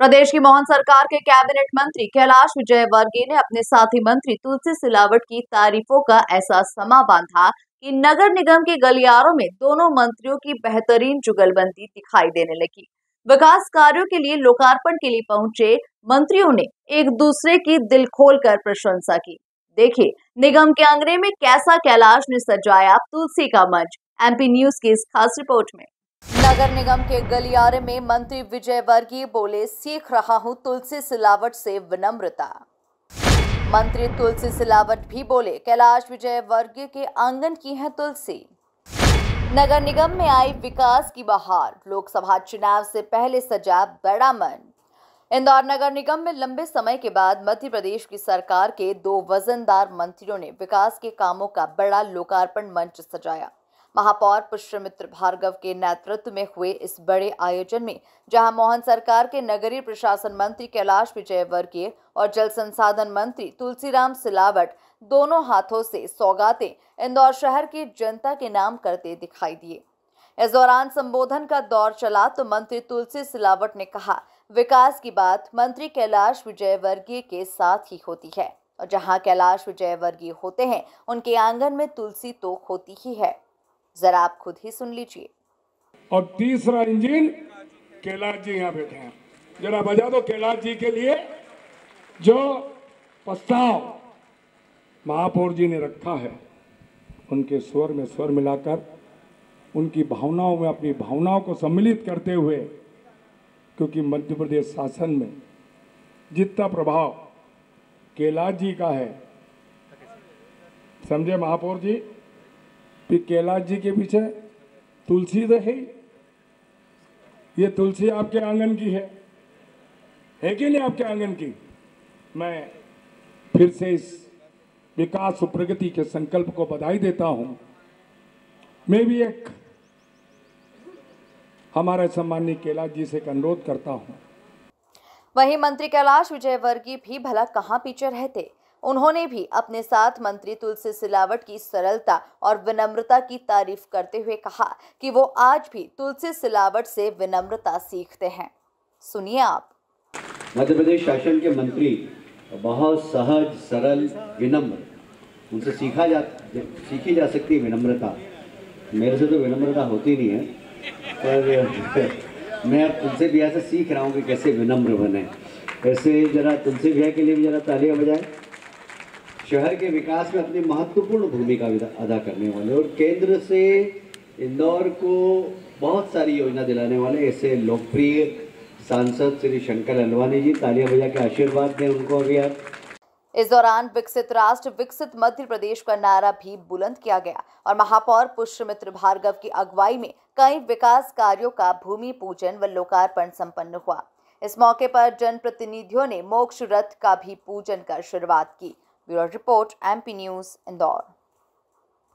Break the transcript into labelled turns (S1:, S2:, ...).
S1: प्रदेश की मोहन सरकार के कैबिनेट मंत्री कैलाश विजयवर्गीय ने अपने साथी मंत्री तुलसी सिलावट की तारीफों का ऐसा समा बांधा कि नगर निगम के गलियारों में दोनों मंत्रियों की बेहतरीन जुगलबंदी दिखाई देने लगी। विकास कार्यों के लिए लोकार्पण के लिए पहुंचे मंत्रियों ने एक दूसरे की दिल खोलकर प्रशंसा की। देखिए निगम के आंगने में कैसा कैलाश ने सजाया तुलसी का मंच। एमपी न्यूज की इस खास रिपोर्ट में। नगर निगम के गलियारे में मंत्री विजयवर्गीय बोले, सीख रहा हूं तुलसी सिलावट से विनम्रता। मंत्री तुलसी सिलावट भी बोले, कैलाश विजयवर्गीय के आंगन की है तुलसी। नगर निगम में आई विकास की बहार, लोकसभा चुनाव से पहले सजा बड़ा मंच। इंदौर नगर निगम में लंबे समय के बाद मध्य प्रदेश की सरकार के दो वजनदार मंत्रियों ने विकास के कामों का बड़ा लोकार्पण मंच सजाया। महापौर पुष्यमित्र भार्गव के नेतृत्व में हुए इस बड़े आयोजन में जहां मोहन सरकार के नगरीय प्रशासन मंत्री कैलाश विजयवर्गीय और जल संसाधन मंत्री तुलसीराम सिलावट दोनों हाथों से सौगातें इंदौर शहर की जनता के नाम करते दिखाई दिए। इस दौरान संबोधन का दौर चला तो मंत्री तुलसी सिलावट ने कहा, विकास की बात मंत्री कैलाश विजयवर्गीय के साथ ही होती है और जहां कैलाश विजयवर्गीय होते हैं उनके आंगन में तुलसी तो होती ही है। जरा आप खुद ही सुन लीजिए।
S2: और तीसरा इंजन कैलाश जी यहाँ बैठे हैं, जरा बजा दो कैलाश जी के लिए। जो प्रस्ताव महापौर जी ने रखा है उनके स्वर में स्वर मिलाकर उनकी भावनाओं में अपनी भावनाओं को सम्मिलित करते हुए, क्योंकि मध्य प्रदेश शासन में जितना प्रभाव कैलाश जी का है, समझे महापौर जी, फिर कैलाश जी के पीछे तुलसी तो है। ये तुलसी आपके आंगन की है कि नहीं आपके आंगन की। मैं फिर से इस विकास और प्रगति के संकल्प को बधाई देता हूं। मैं भी एक हमारे सम्माननीय कैलाश जी से अनुरोध करता हूं।
S1: वहीं मंत्री कैलाश विजयवर्गीय भी भला कहां पीछे रहते। उन्होंने भी अपने साथ मंत्री तुलसी सिलावट की सरलता और विनम्रता की तारीफ करते हुए कहा कि वो आज भी तुलसी सिलावट से विनम्रता सीखते हैं। सुनिए आप।
S3: मध्य प्रदेश शासन के मंत्री बहुत सहज, सरल, विनम्र, उनसे सीखी जा सकती है विनम्रता। मेरे से तो विनम्रता होती नहीं है, पर मैं अब तुमसे भी ऐसे सीख रहा हूँ कि कैसे विनम्र बने। ऐसे जरा तुलसी भैया के लिए भी जरा तालियां बजाएं। शहर के विकास में अपनी महत्वपूर्ण भूमिका अदा करने वाले और केंद्र से इंदौर को बहुत सारी योजना दिलाने वाले ऐसे लोकप्रिय सांसद श्री शंकर अलवानी जी, तालियां बजा के आशीर्वाद दें उनको अभी आप।
S1: इस दौरान विकसित राष्ट्र विकसित मध्य प्रदेश का नारा भी बुलंद किया गया और महापौर पुष्यमित्र भार्गव की अगुवाई में कई विकास कार्यों का भूमि पूजन व लोकार्पण संपन्न हुआ। इस मौके पर जनप्रतिनिधियों ने मोक्ष रथ का भी पूजन कर शुरुआत की। Bureau report, MP news, Indore.